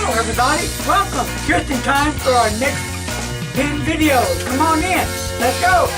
Hello everybody, welcome. Just in time for our next pin video. Come on in, let's go.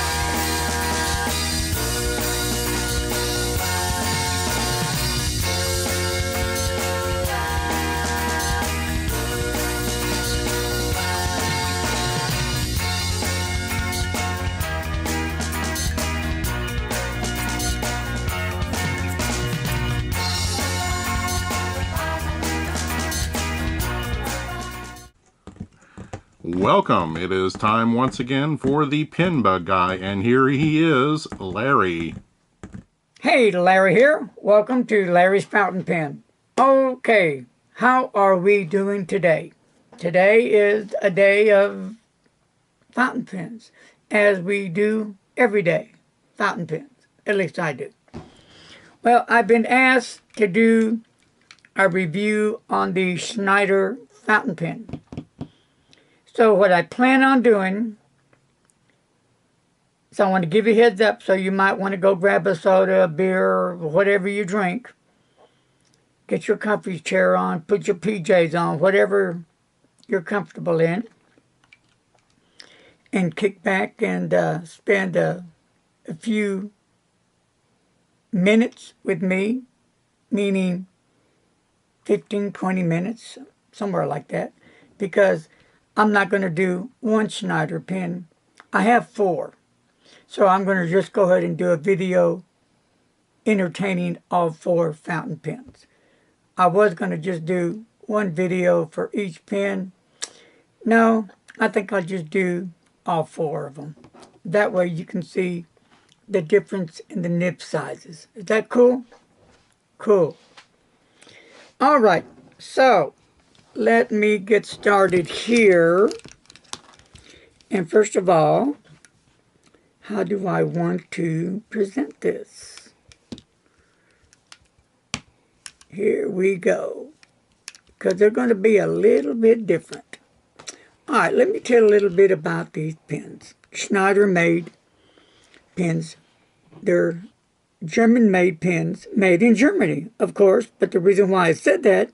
Welcome. It is time once again for the Pin Bug Guy, and here he is, Larry. Hey, Larry here. Welcome to Larry's Fountain Pen. Okay, how are we doing today? Today is a day of fountain pens, as we do every day. Fountain pens, at least I do. Well, I've been asked to do a review on the Schneider fountain pen. So what I plan on doing, so I want to give you a heads up, so you might want to go grab a soda, a beer, or whatever you drink. Get your comfy chair on, put your PJs on, whatever you're comfortable in. And kick back and spend a few minutes with me, meaning 15, 20 minutes, somewhere like that. Because I'm not going to do one Schneider pen. I have 4. So I'm going to just go ahead and do a video entertaining all 4 fountain pens. I was going to just do one video for each pen. No, I think I'll just do all 4 of them. That way you can see the difference in the nib sizes. Is that cool? Cool. All right, so let me get started here. And first of all, how do I want to present this? Here we go. Because they're going to be a little bit different. All right, let me tell a little bit about these pens. Schneider made pens. They're German-made pens, made in Germany, of course. But the reason why I said that,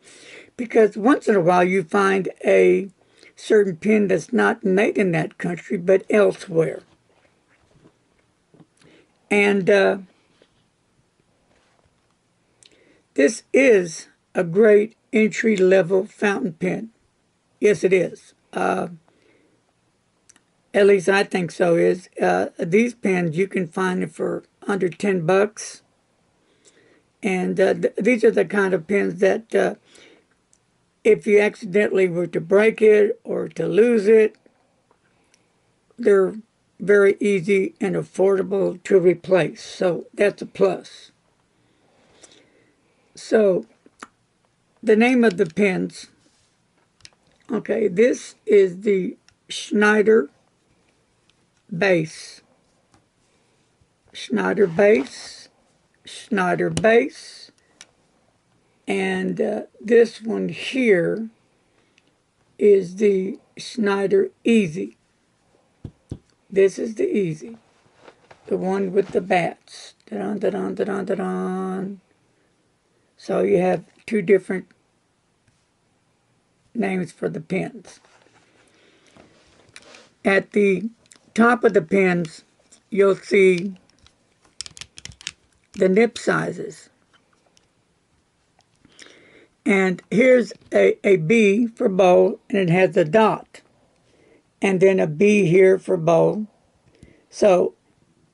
because once in a while you find a certain pen that's not made in that country, but elsewhere. And this is a great entry-level fountain pen. Yes, it is. At least I think so. These pens, you can find them for under $10. And these are the kind of pens that if you accidentally were to break it or to lose it, they're very easy and affordable to replace. So that's a plus. So the name of the pens, okay, this is the Schneider base. Schneider base, Schneider base. And this one here is the Schneider Easy. This is the Easy. The one with the bats. Da-dun, da-dun, da-dun, da-dun. So you have 2 different names for the pens. At the top of the pens, you'll see the nib sizes. And here's a B for bowl, and it has a dot. And then a B here for bowl. So,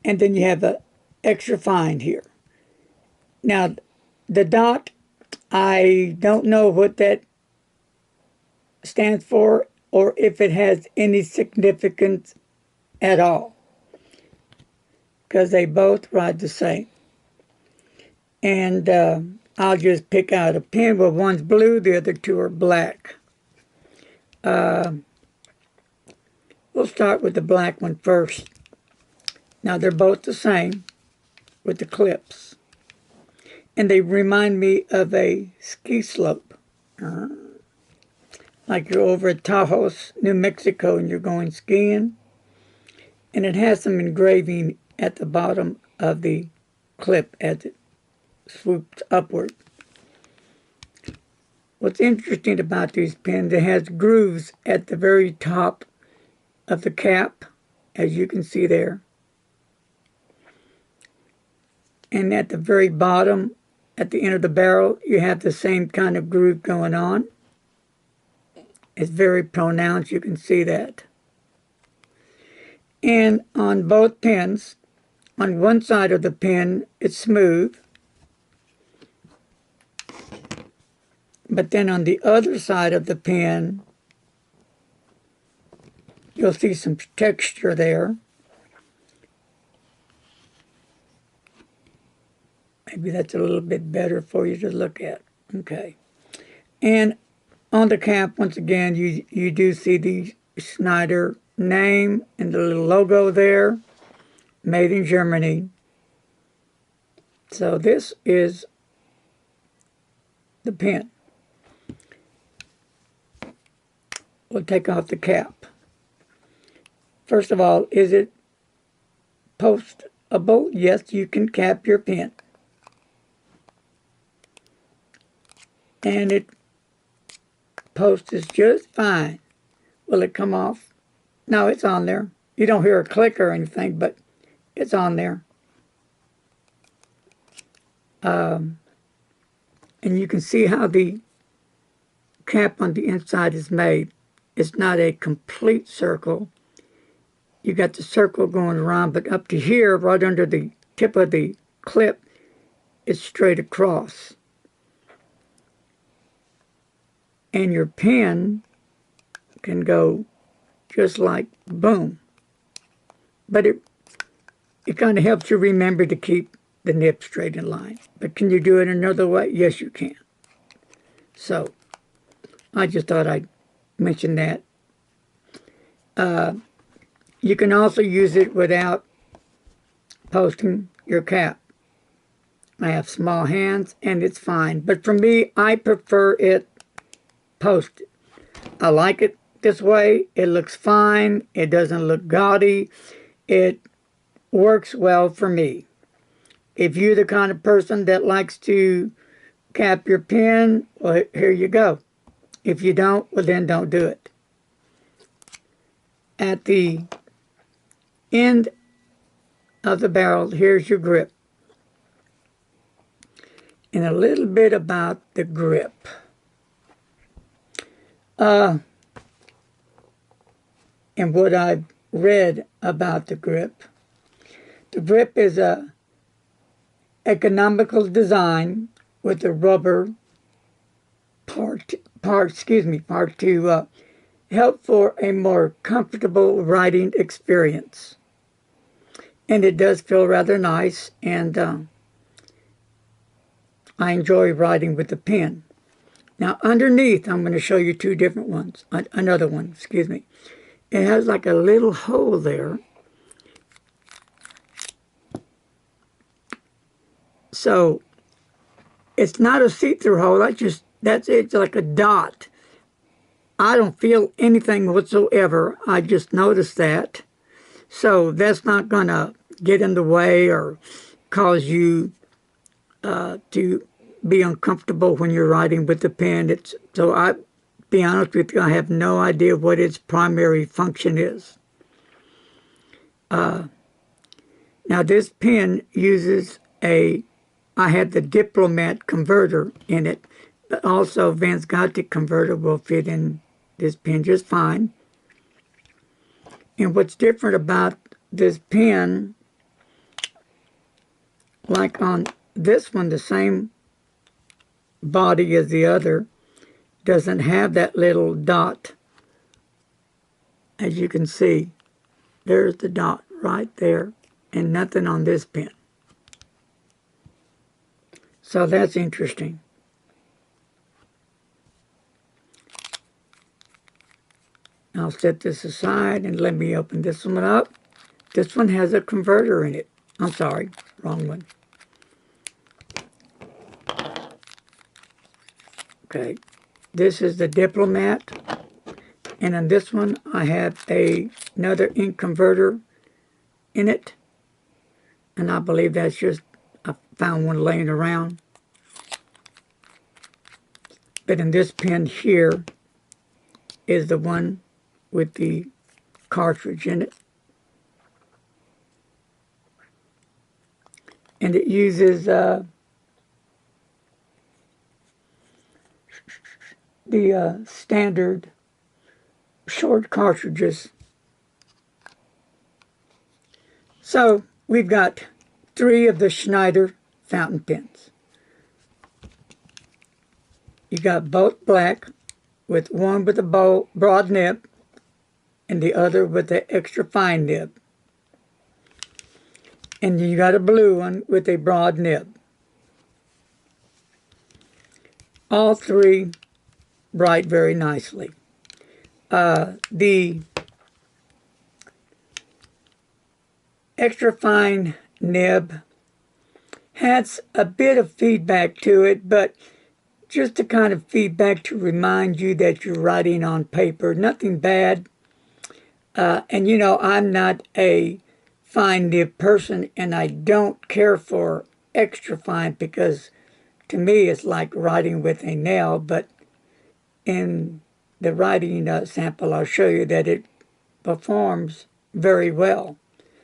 and then you have an extra fine here. Now, the dot, I don't know what that stands for, or if it has any significance at all. Because they both ride the same. And I'll just pick out a pen where one's blue, the other 2 are black. We'll start with the black one first. Now they're both the same with the clips. And they remind me of a ski slope. Like you're over at Taos, New Mexico, and you're going skiing. And it has some engraving at the bottom of the clip as it swoops upward. What's interesting about these pins, it has grooves at the very top of the cap, as you can see there. And at the very bottom, at the end of the barrel, you have the same kind of groove going on. It's very pronounced, you can see that. And on both pins, on one side of the pin, it's smooth. But then on the other side of the pin, you'll see some texture there. Maybe that's a little bit better for you to look at. Okay. And on the cap, once again, you do see the Schneider name and the little logo there, made in Germany. So this is the pen. We'll take off the cap. First of all, is it postable? Yes, you can cap your pen. And it posts just fine. Will it come off? No, it's on there. You don't hear a click or anything, but it's on there. And you can see how the cap on the inside is made. It's not a complete circle. You got the circle going around, but up to here, right under the tip of the clip, it's straight across. And your pen can go just like boom. But it kind of helps you remember to keep the nib straight in line. But can you do it another way? Yes, you can. So I just thought I'd mention that. You can also use it without posting your cap. I have small hands and it's fine. But for me, I prefer it posted. I like it this way. It looks fine. It doesn't look gaudy. It works well for me. If you're the kind of person that likes to cap your pen, well, here you go. If you don't, well, then don't do it. At the end of the barrel, here's your grip. And a little bit about the grip. And what I've read about the grip. The grip is a economical design with a rubber part to help for a more comfortable writing experience. And it does feel rather nice, and I enjoy writing with the pen. Now underneath, I'm going to show you two different ones. Another one, excuse me. It has like a little hole there. So it's not a see-through hole. That's it. It's like a dot. I don't feel anything whatsoever. I just noticed that. So that's not going to get in the way or cause you to be uncomfortable when you're writing with the pen. So I be honest with you, I have no idea what its primary function is. Now this pen uses I had the Diplomat converter in it, but also Van Gogh converter will fit in this pen just fine. And what's different about this pen, like on this one, the same body as the other, doesn't have that little dot. As you can see, there's the dot right there, and nothing on this pen. So that's interesting. I'll set this aside and let me open this one up. This one has a converter in it. I'm sorry, wrong one. Okay, this is the Diplomat. And on this one, I have another ink converter in it. And I believe that's just, I found one laying around. But in this pen here is the one with the cartridge in it. And it uses the standard short cartridges. So we've got 3 of the Schneider fountain pens. You got both black, with one with a broad nib and the other with the extra fine nib. And you got a blue one with a broad nib. All 3 write very nicely. The extra fine nib has a bit of feedback to it, but just the kind of feedback to remind you that you're writing on paper. Nothing bad. And you know, I'm not a fine nib person, and I don't care for extra fine because to me it's like writing with a nail. But in the writing sample, I'll show you that it performs very well.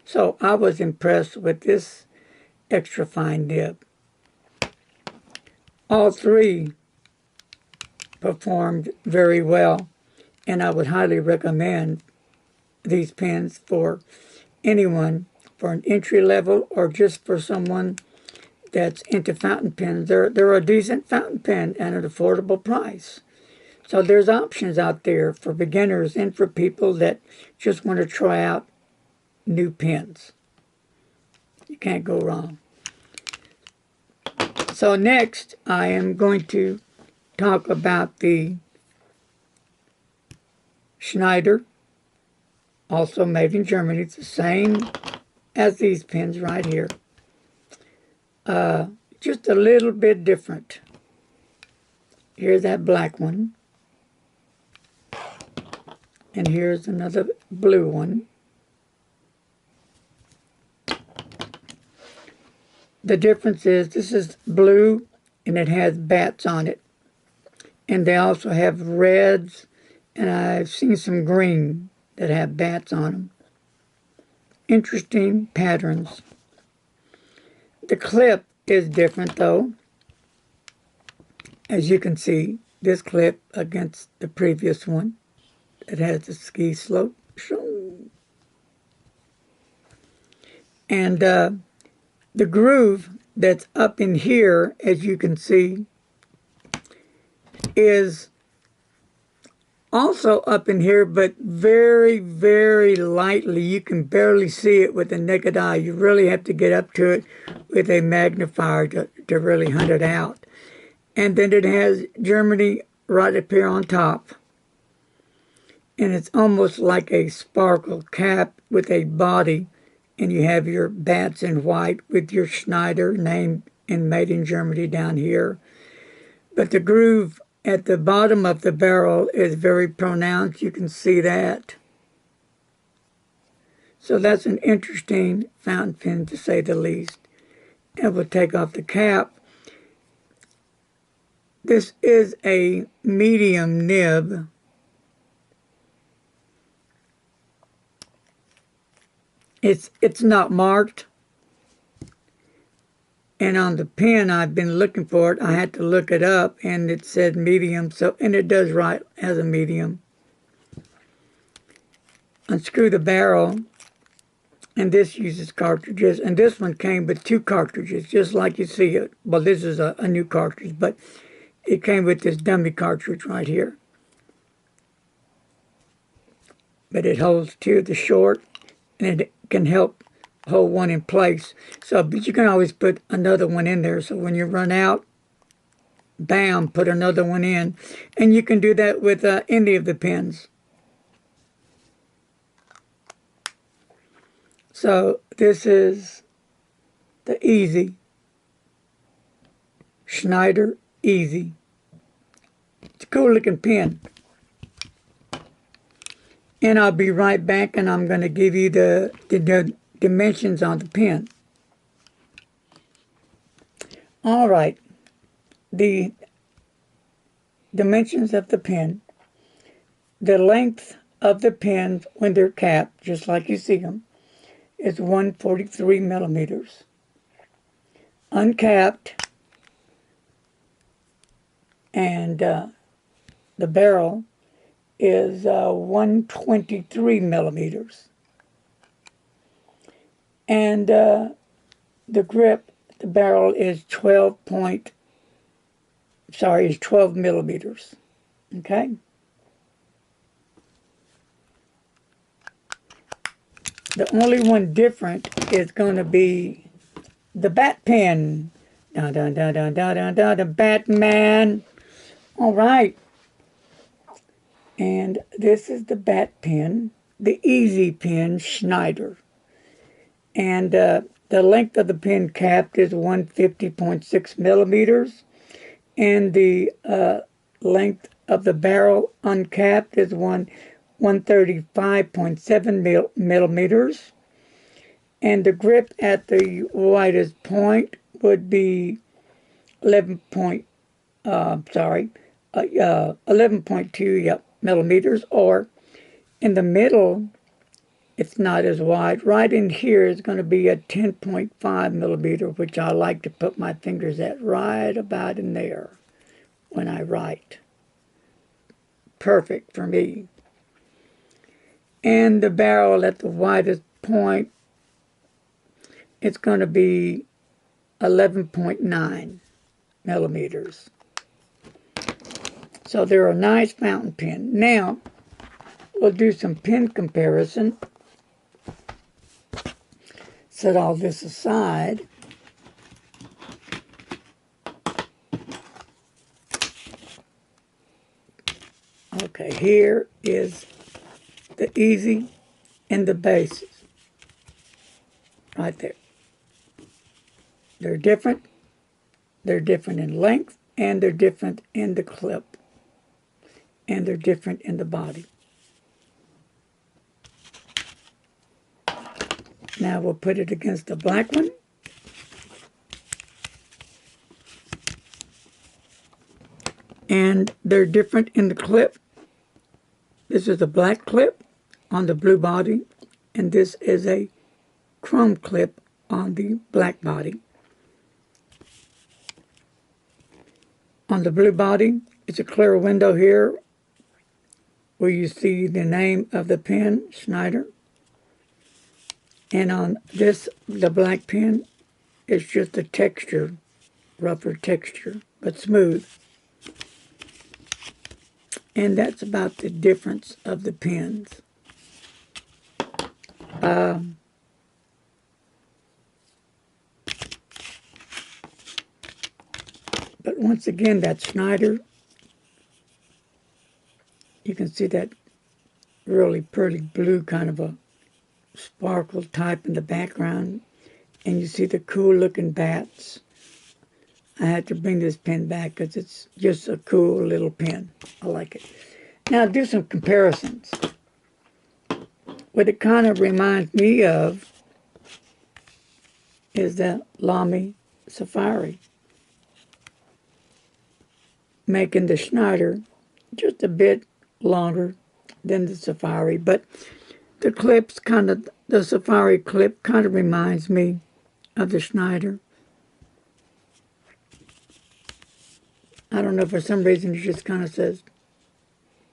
So I was impressed with this extra fine nib. All 3 performed very well, and I would highly recommend these pens for anyone, for an entry level or just for someone that's into fountain pens. They're a decent fountain pen at an affordable price. So there's options out there for beginners and for people that just want to try out new pens. You can't go wrong. So next, I am going to talk about the Schneider, also made in Germany. It's the same as these pens right here. Just a little bit different. Here's that black one. And here's another blue one. The difference is this is blue and it has bats on it. And they also have reds, and I've seen some green that have bats on them. Interesting patterns. The clip is different though. As you can see, this clip against the previous one, it has the ski slope. And the groove that's up in here, as you can see, is also up in here, but very, very lightly. You can barely see it with the naked eye. You really have to get up to it with a magnifier to really hunt it out. And then it has Germany right up here on top. And it's almost like a sparkle cap with a body. And you have your bats in white with your Schneider named and made in Germany down here. But the groove at the bottom of the barrel is very pronounced. You can see that. So that's an interesting fountain pen, to say the least. And we'll take off the cap. This is a medium nib. It's not marked. And on the pen, I've been looking for it. I had to look it up, and it said medium. So, and it does write as a medium. Unscrew the barrel, and this uses cartridges. And this one came with 2 cartridges, just like you see it. Well, this is a new cartridge, but it came with this dummy cartridge right here. But it holds 2 of the short, and it can help hold one in place. So, but you can always put another one in there. So when you run out, bam, put another one in. And you can do that with any of the pens. So this is the Easy. Schneider Easy. It's a cool looking pen. And I'll be right back, and I'm going to give you the dimensions on the pen. All right. The dimensions of the pen. The length of the pens when they're capped, just like you see them, is 143 millimeters. Uncapped, and the barrel is 123 millimeters. And the grip, the barrel is 12 millimeters. Okay? The only one different is going to be the bat pen. Dun, dun, dun, dun, dun, dun, dun, the Batman. All right. And this is the bat pen, the Easy Pen Schneider. And the length of the pen capped is 150.6 millimeters. And the length of the barrel uncapped is 135.7 millimeters. And the grip at the widest point would be 11.2 millimeters, or in the middle, it's not as wide. Right in here is going to be a 10.5 millimeter, which I like to put my fingers at right about in there when I write. Perfect for me. And the barrel at the widest point, it's going to be 11.9 millimeters. So they're a nice fountain pen. Now, we'll do some pen comparison. Set all this aside. Okay, here is the Easy and the Bases. Right there. They're different. They're different in length, and they're different in the clip. And they're different in the body. Now we'll put it against the black one. And they're different in the clip. This is a black clip on the blue body, and this is a chrome clip on the black body. On the blue body, it's a clear window here where you see the name of the pen, Schneider. And on this, the black pen, it's just a texture, rougher texture, but smooth. And that's about the difference of the pens. But once again, that Schneider, you can see that really pretty blue kind of a sparkle type in the background. And you see the cool looking bats. I had to bring this pen back because it's just a cool little pen. I like it. Now do some comparisons. What it kind of reminds me of is the Lamy Safari, making the Schneider just a bit longer than the Safari, but the clips kind of, the Safari clip kind of reminds me of the Schneider. I don't know, for some reason it just kind of says,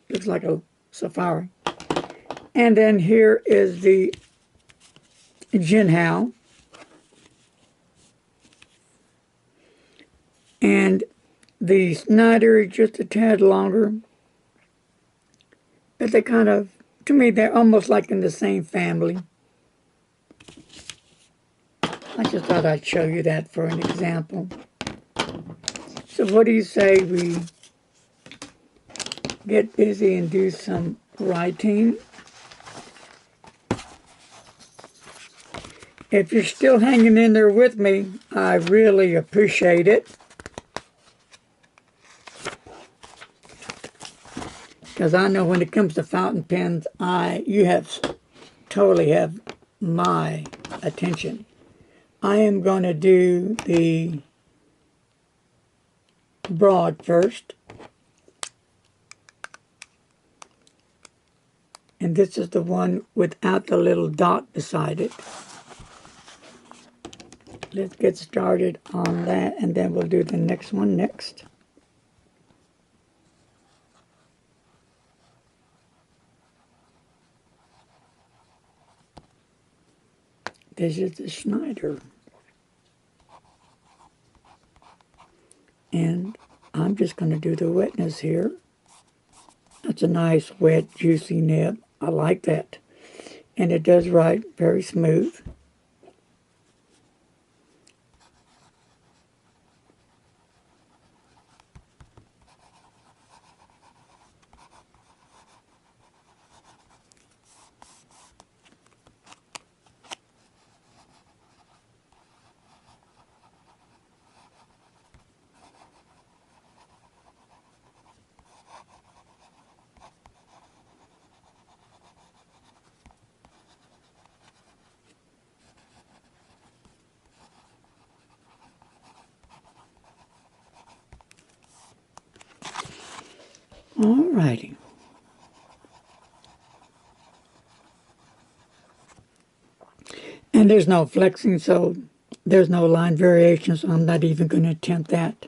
looks like a Safari. And then here is the Jinhao. And the Schneider is just a tad longer. But they kind of, to me, they're almost like in the same family. I just thought I'd show you that for an example. So what do you say we get busy and do some writing? If you're still hanging in there with me, I really appreciate it. Because I know when it comes to fountain pens, you totally have my attention. I am going to do the broad first. And this is the one without the little dot beside it. Let's get started on that, and then we'll do the next one next. This is the Schneider. And I'm just going to do the wetness here. That's a nice, wet, juicy nib. I like that. And it does write very smooth. Alrighty. And there's no flexing, so there's no line variation, so I'm not even going to attempt that.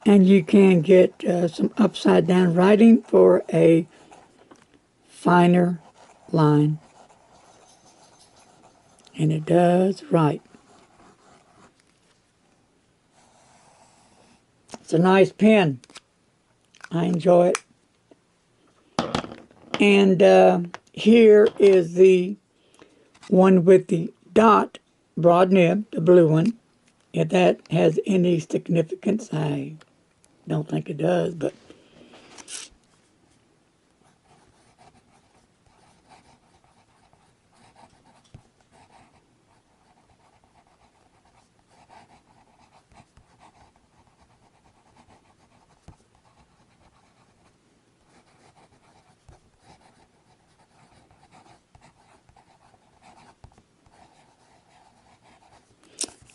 And you can get some upside down writing for a finer line. And it does write. It's a nice pen. I enjoy it. And here is the one with the dot broad nib, the blue one. If that has any significance, I don't think it does, but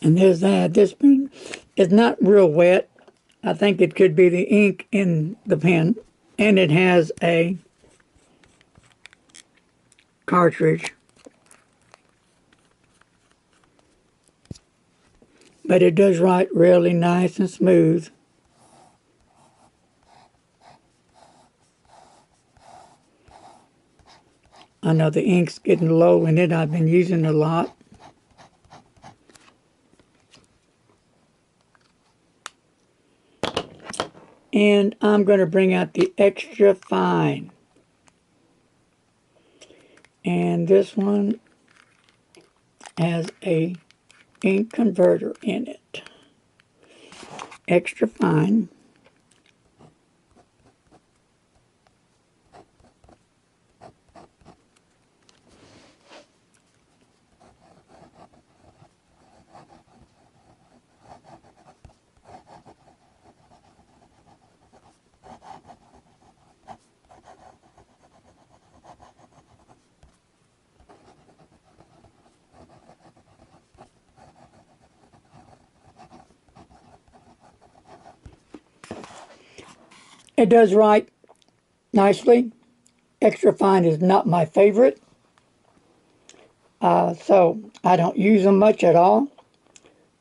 and there's that. This pen is not real wet. I think it could be the ink in the pen. And it has a cartridge. But it does write really nice and smooth. I know the ink's getting low in it. I've been using it a lot. And I'm going to bring out the extra fine. And this one has a ink converter in it. Extra fine. It does write nicely. Extra fine is not my favorite. So I don't use them much at all.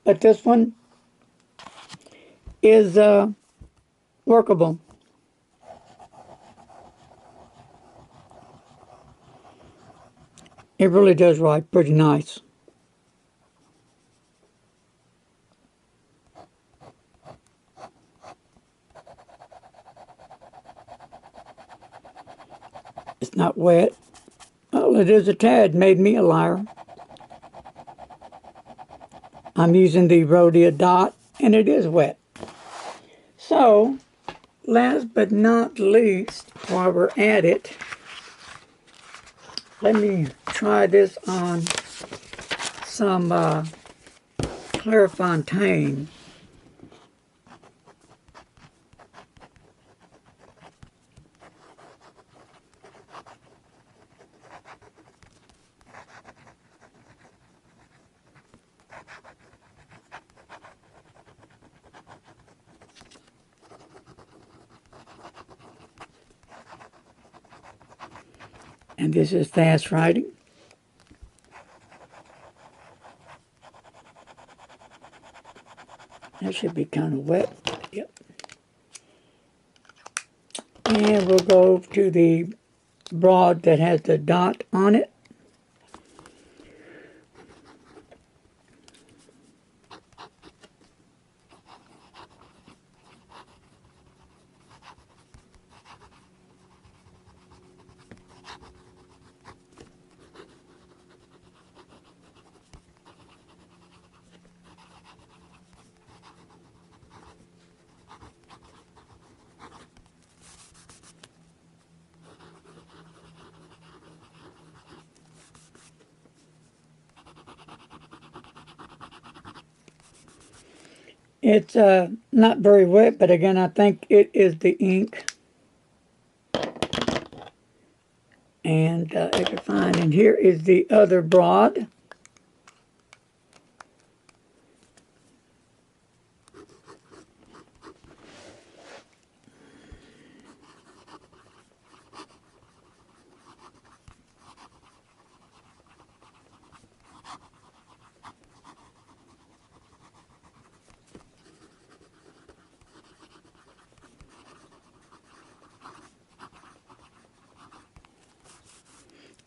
But this one is workable. It really does write pretty nice. It's not wet. Well, it is a tad. Made me a liar. I'm using the Rhodia dot, and it is wet. So, last but not least, while we're at it, let me try this on some Clairefontaine. And this is fast writing. That should be kind of wet. Yep. And we'll go to the broad that has the dot on it. It's not very wet, but again, I think it is the ink. And if you find, and here is the other broad.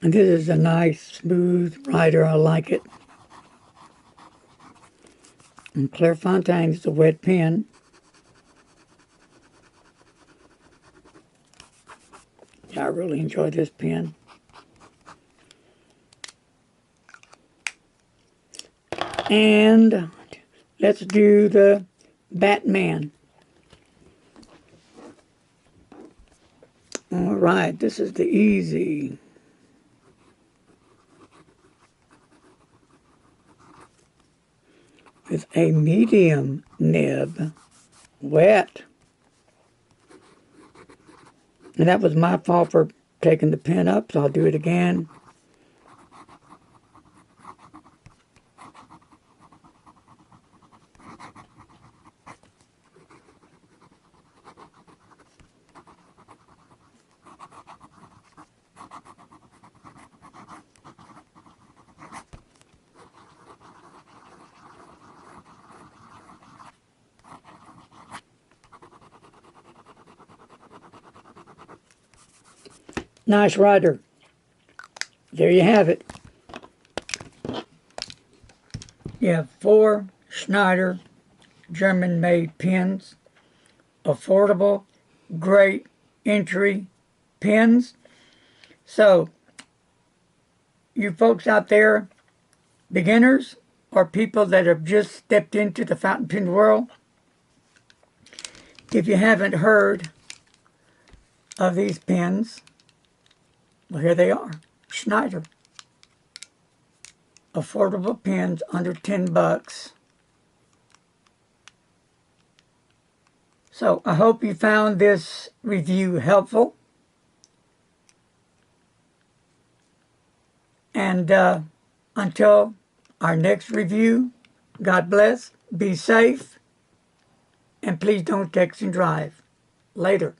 And this is a nice, smooth writer. I like it. And Clairefontaine is a wet pen. Yeah, I really enjoy this pen. And let's do the Batman. All right, this is the easy. With a medium nib, wet. And that was my fault for taking the pen up, so I'll do it again. Nice writer. There you have it. You have 4 Schneider German-made pens. Affordable, great entry pens. So, you folks out there, beginners or people that have just stepped into the fountain pen world, if you haven't heard of these pens, well, here they are. Schneider. Affordable pens under $10. So I hope you found this review helpful. And until our next review, God bless, be safe, and please don't text and drive. Later.